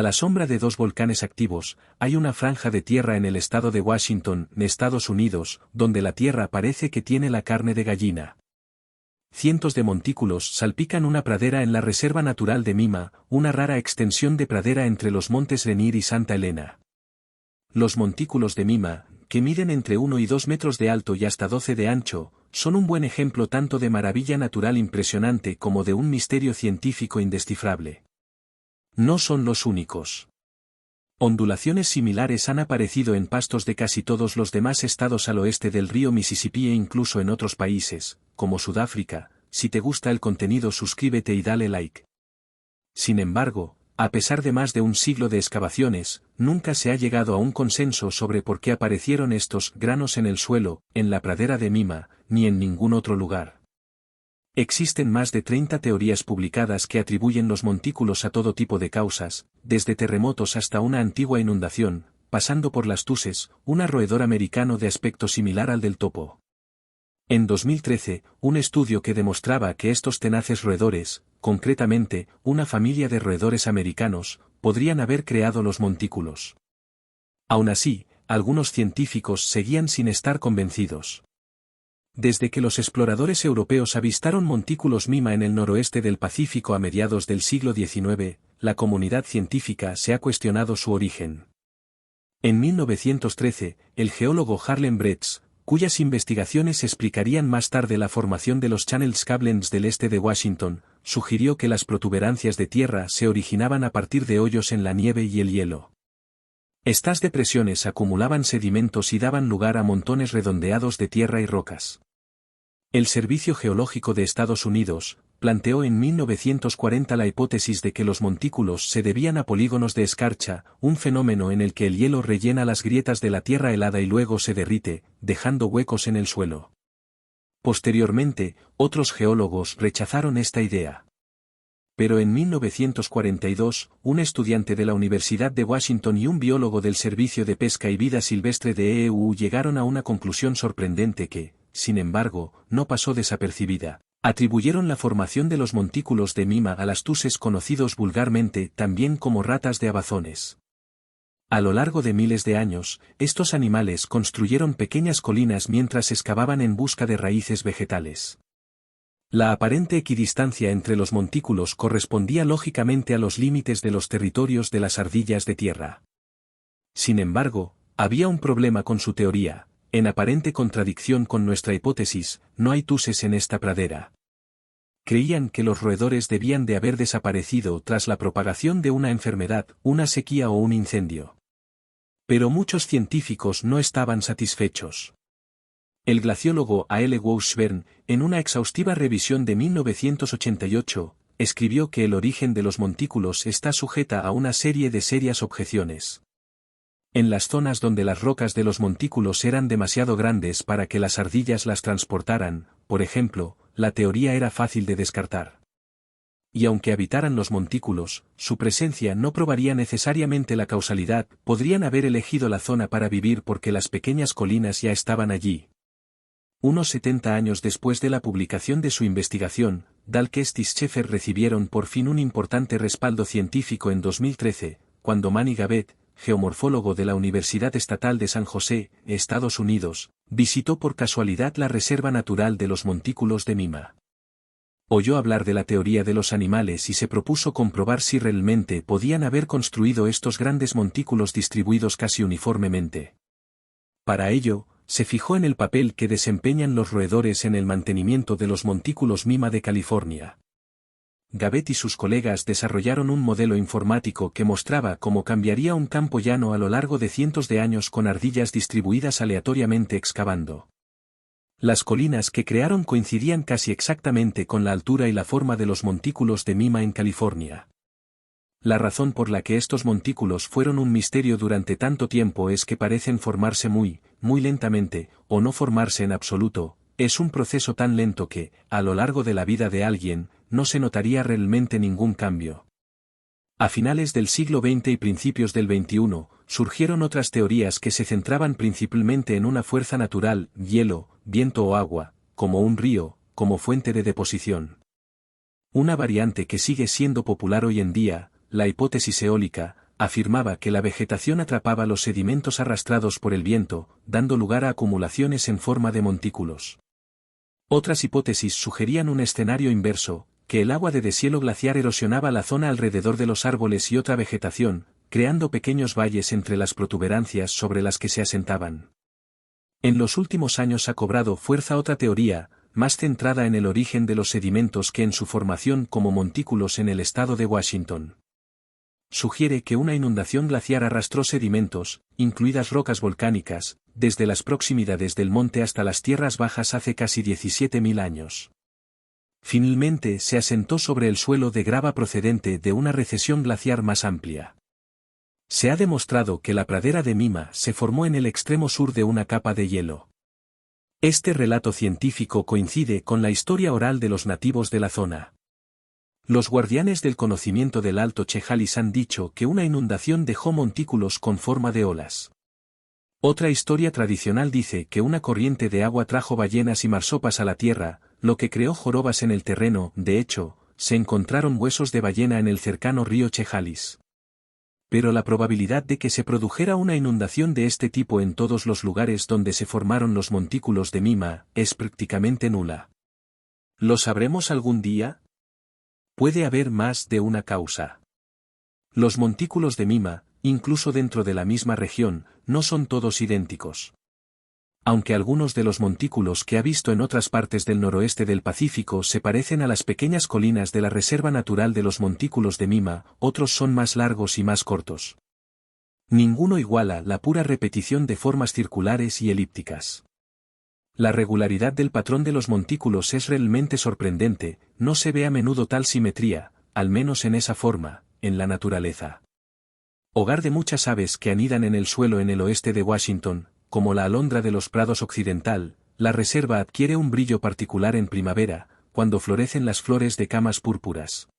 A la sombra de dos volcanes activos, hay una franja de tierra en el estado de Washington, Estados Unidos, donde la tierra parece que tiene la carne de gallina. Cientos de montículos salpican una pradera en la Reserva Natural de Mima, una rara extensión de pradera entre los montes Rainier y Santa Elena. Los montículos de Mima, que miden entre 1 y 2 metros de alto y hasta 12 de ancho, son un buen ejemplo tanto de maravilla natural impresionante como de un misterio científico indescifrable. No son los únicos. Ondulaciones similares han aparecido en pastos de casi todos los demás estados al oeste del río Mississippi e incluso en otros países, como Sudáfrica. Si te gusta el contenido, suscríbete y dale like. Sin embargo, a pesar de más de un siglo de excavaciones, nunca se ha llegado a un consenso sobre por qué aparecieron estos granos en el suelo, en la pradera de Mima, ni en ningún otro lugar. Existen más de 30 teorías publicadas que atribuyen los montículos a todo tipo de causas, desde terremotos hasta una antigua inundación, pasando por las tuses, un roedor americano de aspecto similar al del topo. En 2013, un estudio que demostraba que estos tenaces roedores, concretamente, una familia de roedores americanos, podrían haber creado los montículos. Aún así, algunos científicos seguían sin estar convencidos. Desde que los exploradores europeos avistaron montículos Mima en el noroeste del Pacífico a mediados del siglo XIX, la comunidad científica se ha cuestionado su origen. En 1913, el geólogo Harlem Bretz, cuyas investigaciones explicarían más tarde la formación de los Channels Cablenes del este de Washington, sugirió que las protuberancias de tierra se originaban a partir de hoyos en la nieve y el hielo. Estas depresiones acumulaban sedimentos y daban lugar a montones redondeados de tierra y rocas. El Servicio Geológico de Estados Unidos planteó en 1940 la hipótesis de que los montículos se debían a polígonos de escarcha, un fenómeno en el que el hielo rellena las grietas de la tierra helada y luego se derrite, dejando huecos en el suelo. Posteriormente, otros geólogos rechazaron esta idea. Pero en 1942, un estudiante de la Universidad de Washington y un biólogo del Servicio de Pesca y Vida Silvestre de EEU llegaron a una conclusión sorprendente que, sin embargo, no pasó desapercibida. Atribuyeron la formación de los montículos de Mima a las tuses conocidos vulgarmente también como ratas de Amazones. A lo largo de miles de años, estos animales construyeron pequeñas colinas mientras excavaban en busca de raíces vegetales. La aparente equidistancia entre los montículos correspondía lógicamente a los límites de los territorios de las ardillas de tierra. Sin embargo, había un problema con su teoría. En aparente contradicción con nuestra hipótesis, no hay tuses en esta pradera. Creían que los roedores debían de haber desaparecido tras la propagación de una enfermedad, una sequía o un incendio. Pero muchos científicos no estaban satisfechos. El glaciólogo A. L. Washburn, en una exhaustiva revisión de 1988, escribió que el origen de los montículos está sujeta a una serie de serias objeciones. En las zonas donde las rocas de los montículos eran demasiado grandes para que las ardillas las transportaran, por ejemplo, la teoría era fácil de descartar. Y aunque habitaran los montículos, su presencia no probaría necesariamente la causalidad, podrían haber elegido la zona para vivir porque las pequeñas colinas ya estaban allí. Unos 70 años después de la publicación de su investigación, Dahlquist y Scheffer recibieron por fin un importante respaldo científico en 2013, cuando Manny Gabbett, geomorfólogo de la Universidad Estatal de San José, Estados Unidos, visitó por casualidad la Reserva Natural de los Montículos de Mima. Oyó hablar de la teoría de los animales y se propuso comprobar si realmente podían haber construido estos grandes montículos distribuidos casi uniformemente. Para ello, se fijó en el papel que desempeñan los roedores en el mantenimiento de los montículos Mima de California. Gabbett y sus colegas desarrollaron un modelo informático que mostraba cómo cambiaría un campo llano a lo largo de cientos de años con ardillas distribuidas aleatoriamente excavando. Las colinas que crearon coincidían casi exactamente con la altura y la forma de los montículos de Mima en California. La razón por la que estos montículos fueron un misterio durante tanto tiempo es que parecen formarse muy lentamente, o no formarse en absoluto. Es un proceso tan lento que, a lo largo de la vida de alguien, no se notaría realmente ningún cambio. A finales del siglo XX y principios del XXI, surgieron otras teorías que se centraban principalmente en una fuerza natural, hielo, viento o agua, como un río, como fuente de deposición. Una variante que sigue siendo popular hoy en día, la hipótesis eólica, afirmaba que la vegetación atrapaba los sedimentos arrastrados por el viento, dando lugar a acumulaciones en forma de montículos. Otras hipótesis sugerían un escenario inverso, que el agua de deshielo glaciar erosionaba la zona alrededor de los árboles y otra vegetación, creando pequeños valles entre las protuberancias sobre las que se asentaban. En los últimos años ha cobrado fuerza otra teoría, más centrada en el origen de los sedimentos que en su formación como montículos en el estado de Washington. Sugiere que una inundación glaciar arrastró sedimentos, incluidas rocas volcánicas, desde las proximidades del monte hasta las tierras bajas hace casi 17.000 años. Finalmente se asentó sobre el suelo de grava procedente de una recesión glaciar más amplia. Se ha demostrado que la pradera de Mima se formó en el extremo sur de una capa de hielo. Este relato científico coincide con la historia oral de los nativos de la zona. Los guardianes del conocimiento del Alto Chehalis han dicho que una inundación dejó montículos con forma de olas. Otra historia tradicional dice que una corriente de agua trajo ballenas y marsopas a la tierra, lo que creó jorobas en el terreno. De hecho, se encontraron huesos de ballena en el cercano río Chehalis. Pero la probabilidad de que se produjera una inundación de este tipo en todos los lugares donde se formaron los montículos de Mima es prácticamente nula. ¿Lo sabremos algún día? Puede haber más de una causa. Los montículos de Mima, incluso dentro de la misma región, no son todos idénticos. Aunque algunos de los montículos que ha visto en otras partes del noroeste del Pacífico se parecen a las pequeñas colinas de la Reserva Natural de los Montículos de Mima, otros son más largos y más cortos. Ninguno iguala la pura repetición de formas circulares y elípticas. La regularidad del patrón de los montículos es realmente sorprendente, no se ve a menudo tal simetría, al menos en esa forma, en la naturaleza. Hogar de muchas aves que anidan en el suelo en el oeste de Washington, como la alondra de los prados occidental, la reserva adquiere un brillo particular en primavera, cuando florecen las flores de camas púrpuras.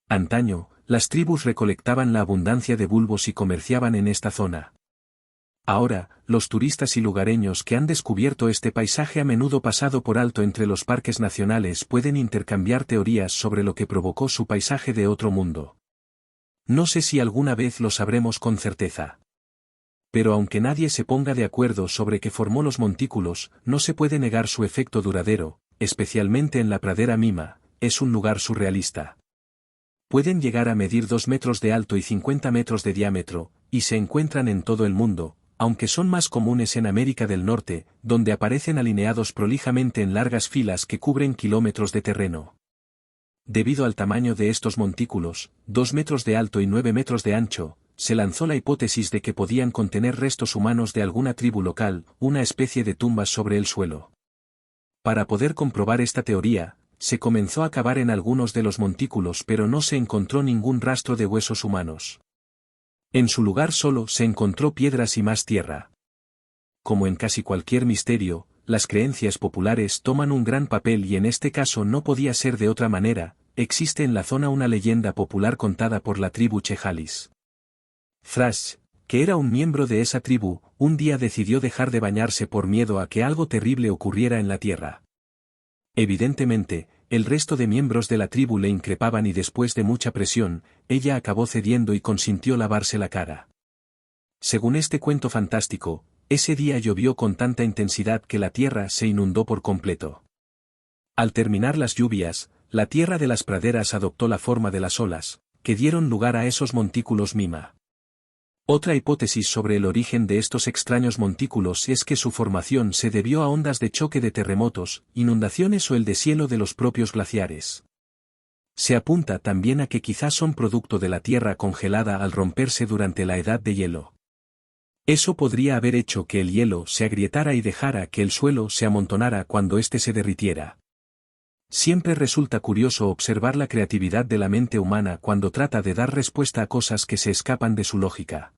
Antaño, las tribus recolectaban la abundancia de bulbos y comerciaban en esta zona. Ahora, los turistas y lugareños que han descubierto este paisaje a menudo pasado por alto entre los parques nacionales pueden intercambiar teorías sobre lo que provocó su paisaje de otro mundo. No sé si alguna vez lo sabremos con certeza. Pero aunque nadie se ponga de acuerdo sobre qué formó los montículos, no se puede negar su efecto duradero, especialmente en la pradera Mima, es un lugar surrealista. Pueden llegar a medir 2 metros de alto y 50 metros de diámetro, y se encuentran en todo el mundo, aunque son más comunes en América del Norte, donde aparecen alineados prolijamente en largas filas que cubren kilómetros de terreno. Debido al tamaño de estos montículos, 2 metros de alto y 9 metros de ancho, se lanzó la hipótesis de que podían contener restos humanos de alguna tribu local, una especie de tumbas sobre el suelo. Para poder comprobar esta teoría, se comenzó a cavar en algunos de los montículos pero no se encontró ningún rastro de huesos humanos. En su lugar solo se encontró piedras y más tierra. Como en casi cualquier misterio, las creencias populares toman un gran papel y en este caso no podía ser de otra manera. Existe en la zona una leyenda popular contada por la tribu Chehalis. Thrash, que era un miembro de esa tribu, un día decidió dejar de bañarse por miedo a que algo terrible ocurriera en la tierra. Evidentemente, el resto de miembros de la tribu le increpaban y después de mucha presión, ella acabó cediendo y consintió lavarse la cara. Según este cuento fantástico, ese día llovió con tanta intensidad que la tierra se inundó por completo. Al terminar las lluvias, la tierra de las praderas adoptó la forma de las olas, que dieron lugar a esos montículos Mima. Otra hipótesis sobre el origen de estos extraños montículos es que su formación se debió a ondas de choque de terremotos, inundaciones o el deshielo de los propios glaciares. Se apunta también a que quizás son producto de la tierra congelada al romperse durante la edad de hielo. Eso podría haber hecho que el hielo se agrietara y dejara que el suelo se amontonara cuando éste se derritiera. Siempre resulta curioso observar la creatividad de la mente humana cuando trata de dar respuesta a cosas que se escapan de su lógica.